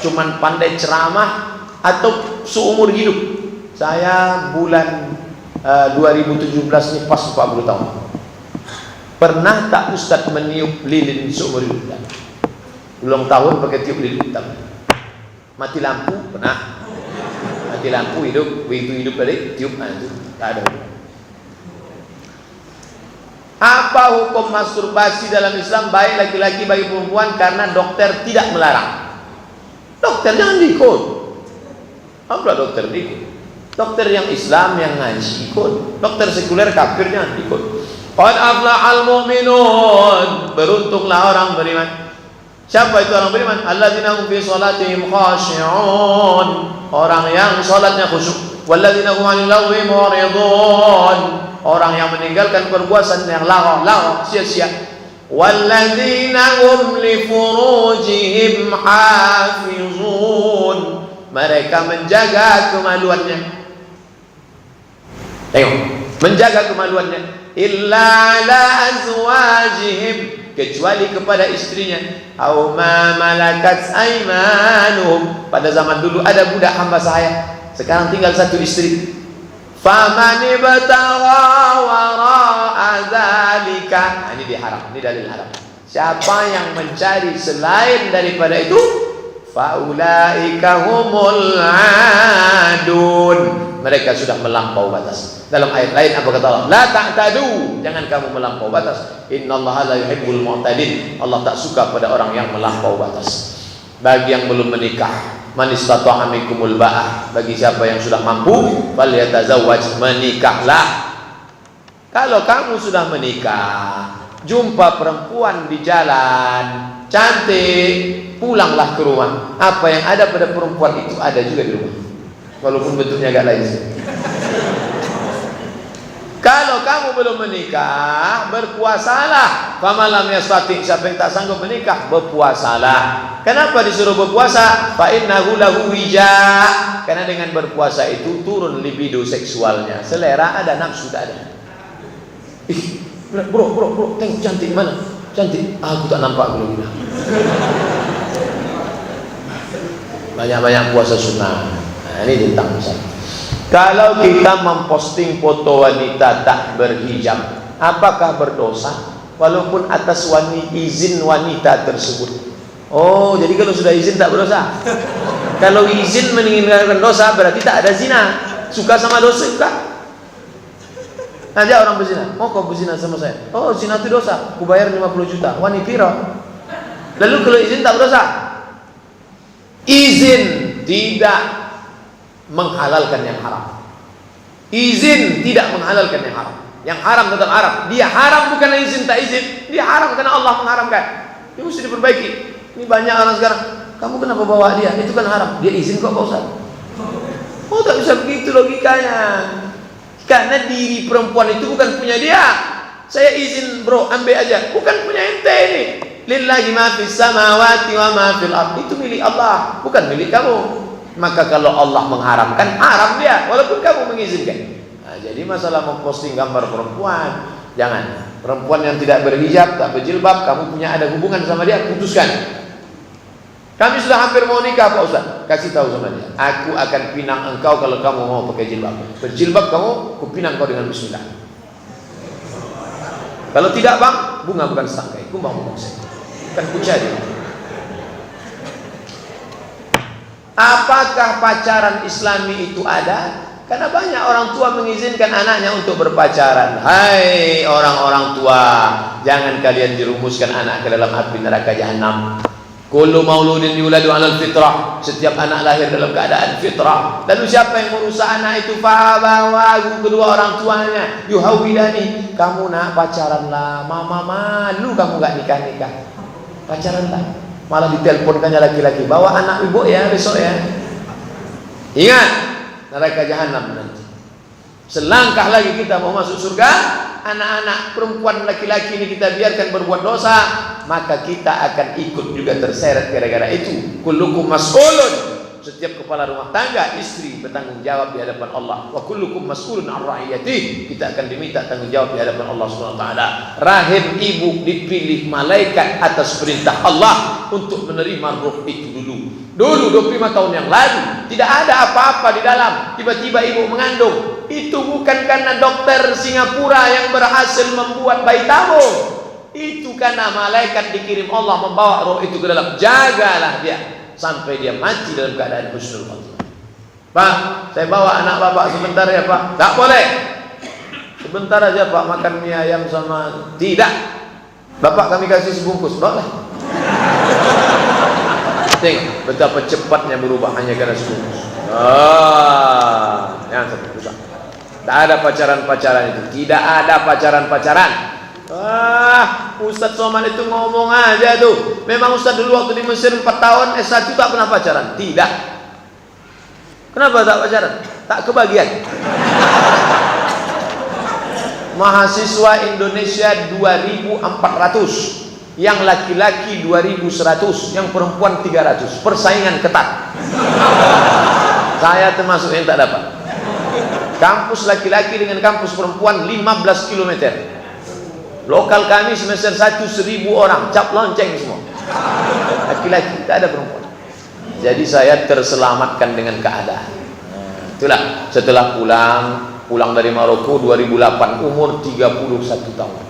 cuman pandai ceramah atau seumur hidup. Saya bulan 2017 ini pas 40 tahun. Pernah tak Ustaz meniup lilin seumur hidup? Ulang tahun pakai tiup lilin hitam. Mati lampu pernah. Mati lampu hidup, begitu hidup balik tiup, nah itu tak ada. Apa hukum masturbasi dalam Islam, baik laki-laki bagi perempuan, karena dokter tidak melarang? Dokter jangan diikut. Apa dokter diikut? Dokter yang Islam yang ngaji ikut. Dokter sekuler kafir jangan ikut. Qad aflahal mu'minun, beruntunglah orang beriman. Siapa itu orang beriman? Alladzina hum fi salatihim khashi'un, orang yang salatnya khusyuk. Walladzina hum 'anil lagwi mu'ridun, orang yang meninggalkan perbuatan yang lagha, sia-sia. Walladzina hum li furujihim hafizun, mereka menjaga kemaluannya. Tengok, menjaga kemaluannya. Illa ala azwajihim, kecuali kepada istrinya. Au ma malakat aymanuhum, pada zaman dulu ada budak hamba saya, sekarang tinggal satu istri. Faman ibtagha wara'a dzalika, ini diharam, ini dalil haram. Siapa yang mencari selain daripada itu, faulaika humul adun, mereka sudah melampau batas. Dalam ayat lain apa kata Allah? La ta'tadu, jangan kamu melampau batas. Innallaha la yuhibbul mu'tadin, Allah tak suka pada orang yang melampau batas. Bagi yang belum menikah, man istata'a minkumul ba'ah, bagi siapa yang sudah mampu, falyatazawwaj, menikahlah. Kalau kamu sudah menikah, jumpa perempuan di jalan cantik, pulanglah ke rumah. Apa yang ada pada perempuan itu ada juga di rumah, walaupun bentuknya agak lain. Kalau kamu belum menikah, berpuasalah. Famalam yastati, siapa yang tak sanggup menikah, berpuasalah. Kenapa disuruh berpuasa? Fa innahu lahu wija, karena dengan berpuasa itu turun libido seksualnya. Selera ada, nafsu tak ada. Ih, bro, tengok cantik mana? Cantik, aku tak nampak belum bilang. Banyak-banyak puasa sunnah. Nah, ini tentang misalnya. Kalau kita memposting foto wanita tak berhijab, apakah berdosa? Walaupun atas izin wanita tersebut. Oh, jadi kalau sudah izin tak berdosa. Kalau izin meninggalkan dosa, berarti tak ada zina. Suka sama dosa, suka. Ajak orang berzina, mau kau berzina sama saya? Oh, zina itu dosa, aku bayar 50 juta. Wani piro. Lalu kalau izin tak berdosa? Izin tidak menghalalkan yang haram. Izin tidak menghalalkan yang haram. Yang haram tetap haram. Dia haram bukan izin tak izin. Dia haram karena Allah mengharamkan. Ini mesti diperbaiki. Ini banyak orang sekarang. Kamu kenapa bawa dia? Itu kan haram. Dia izin kok Pak Ustaz. Oh, tak bisa begitu logikanya. Karena diri perempuan itu bukan punya dia. Saya izin bro, ambil aja. Bukan punya ente ini. Lillahi ma fis samawati wa ma fil ardh. Itu milik Allah, bukan milik kamu. Maka kalau Allah mengharamkan, haram dia, walaupun kamu mengizinkan. Nah, jadi masalah memposting gambar perempuan, jangan. Perempuan yang tidak berhijab, tak berjilbab, kamu punya ada hubungan sama dia, putuskan. Kami sudah hampir mau nikah Pak Ustaz, kasih tahu sama dia, aku akan pinang engkau kalau kamu mau pakai jilbab. Berjilbab kamu, aku pinang kau dengan bismillah. Kalau tidak bang, bunga bukan setangkai, kumbang bukan saya. Kan kucari. Apakah pacaran Islami itu ada? Karena banyak orang tua mengizinkan anaknya untuk berpacaran. Hai orang-orang tua, jangan kalian jerumuskan anak ke dalam api neraka jahanam. Kullu mauludin yuladu 'alal fitrah, setiap anak lahir dalam keadaan fitrah. Lalu siapa yang merusak anak itu? Fabawahu, kedua orang tuanya. Yuhawidani, kamu nak pacaranlah, mama malu kamu gak nikah-nikah. Pacaranlah. Malah diteleponkannya laki-laki, bawa anak ibu ya besok ya. Ingat, neraka jahanam nanti. Selangkah lagi kita mau masuk surga, anak-anak perempuan laki-laki ini kita biarkan berbuat dosa, maka kita akan ikut juga terseret gara-gara itu. Kullukum mas'ulun, setiap kepala rumah tangga, istri bertanggung jawab di hadapan Allah. Wa kullukum mas'ulun 'an ra'iyatihi, kita akan diminta tanggung jawab di hadapan Allah Subhanahu wa taala. Rahim ibu dipilih malaikat atas perintah Allah untuk menerima ruh itu dulu 25 tahun yang lalu tidak ada apa-apa di dalam, tiba-tiba ibu mengandung. Itu bukan karena dokter Singapura yang berhasil membuat bayi tabung. Itu karena malaikat dikirim Allah membawa roh itu ke dalam. Jagalah dia sampai dia mati dalam keadaan husnul khotimah. Pak, saya bawa anak bapak sebentar ya Pak. Tak boleh. Sebentar aja Pak, makan mie ayam sama. Tidak. Bapak kami kasih sebungkus. Boleh. Tengok betapa cepatnya berubah hanya karena sebungkus. Yang susah. Tak ada pacaran-pacaran itu. Tidak ada pacaran-pacaran. Ustadz Somad itu ngomong aja tuh. Memang Ustadz dulu waktu di Mesir 4 tahun S1 tak pernah pacaran. Tidak. Kenapa tak pacaran? Tak kebagian. Mahasiswa Indonesia 2.400, yang laki-laki 2.100, yang perempuan 300. Persaingan ketat. Saya termasuk yang tak dapat. Kampus laki-laki dengan kampus perempuan 15 km. Lokal kami semester 1 1.000 orang, cap lonceng semua. Laki-laki, tak ada perempuan. Jadi saya terselamatkan dengan keadaan. Itulah setelah pulang dari Maroko 2008, umur 31 tahun.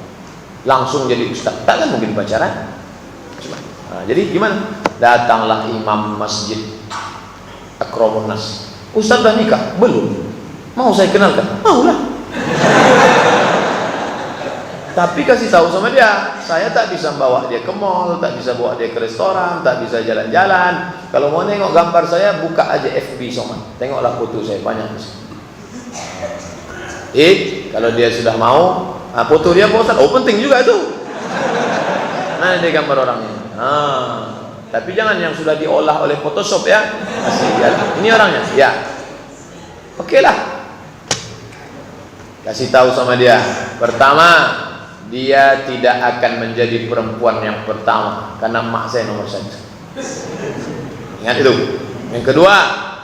Langsung jadi ustaz. Takkan mungkin pacaran. Jadi gimana? Datanglah imam masjid Akramun Nas. Ustaz dah nikah? Belum. Mau saya kenalkan? Maulah. Tapi kasih tahu sama dia, saya tak bisa bawa dia ke mall, tak bisa bawa dia ke restoran, tak bisa jalan-jalan. Kalau mau nengok gambar saya, buka aja FB Somad. Tengoklah foto saya banyak. Kalau dia sudah mau, foto dia Pak Ustaz. Oh penting juga itu. Nah ini gambar orangnya. Tapi jangan yang sudah diolah oleh Photoshop ya. Asli ya. Ini orangnya. Ya. Oke lah. Kasih tahu sama dia. Pertama, dia tidak akan menjadi perempuan yang pertama karena mak saya nomor 1. Ingat itu. Yang kedua,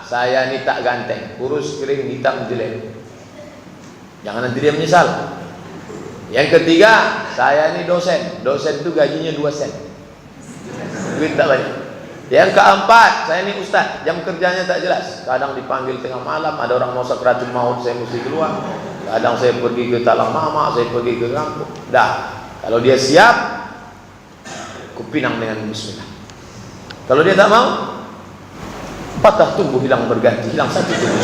saya ini tak ganteng, kurus, kering, hitam, jelek. Jangan nanti dia menyesal. Yang ketiga, saya ini dosen. Dosen itu gajinya 2 sen. Duit tak banyak. Yang keempat, saya ini ustaz. Jam kerjanya tak jelas. Kadang dipanggil tengah malam, ada orang mau sakratul maut, saya mesti keluar. Kadang saya pergi ke talang mama, saya pergi ke kampung. Dah, kalau dia siap, kupinang dengan bismillah. Kalau dia tak mau, patah tumbuh hilang berganti, hilang satu tumbuh.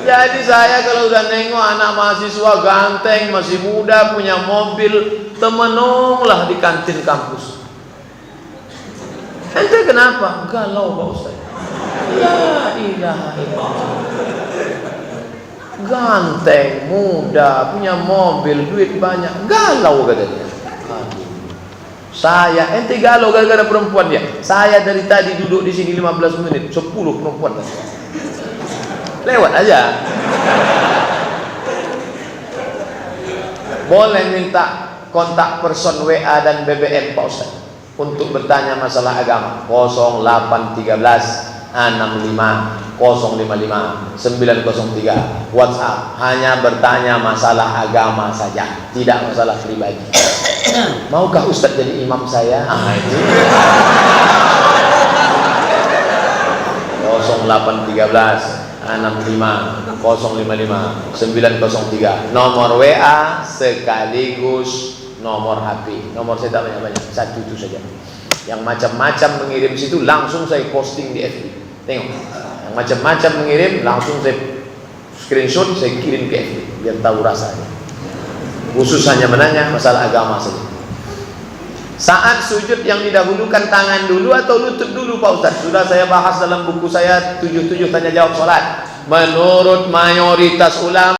Jadi saya kalau udah nengok anak mahasiswa ganteng, masih muda, punya mobil, temenonglah di kantin kampus. Ente kenapa? Galau Pak Ustaz. La ilaha illallah. Ganteng, muda, punya mobil, duit banyak, galau katanya. Saya, ente galau gara-gara perempuan ya. Saya dari tadi duduk di sini 15 menit, 10 perempuan. Lewat aja. Boleh minta kontak person WA dan BBM Pak Ustaz untuk bertanya masalah agama. 0813 65 055 903 WhatsApp. Hanya bertanya masalah agama saja, tidak masalah pribadi. Maukah Ustaz jadi imam saya? 0813 65 055 903 nomor WA sekaligus nomor HP. Nomor saya tak banyak-banyak, 1 itu saja. Yang macam-macam mengirim situ langsung saya posting di FB. Tengok, yang macam-macam mengirim langsung saya screenshot, saya kirim ke FB biar tahu rasanya. Khusus hanya menanya masalah agama saja. Saat sujud yang didahulukan tangan dulu atau lutut dulu Pak Ustaz? Sudah saya bahas dalam buku saya 77 tanya jawab salat. Menurut mayoritas ulama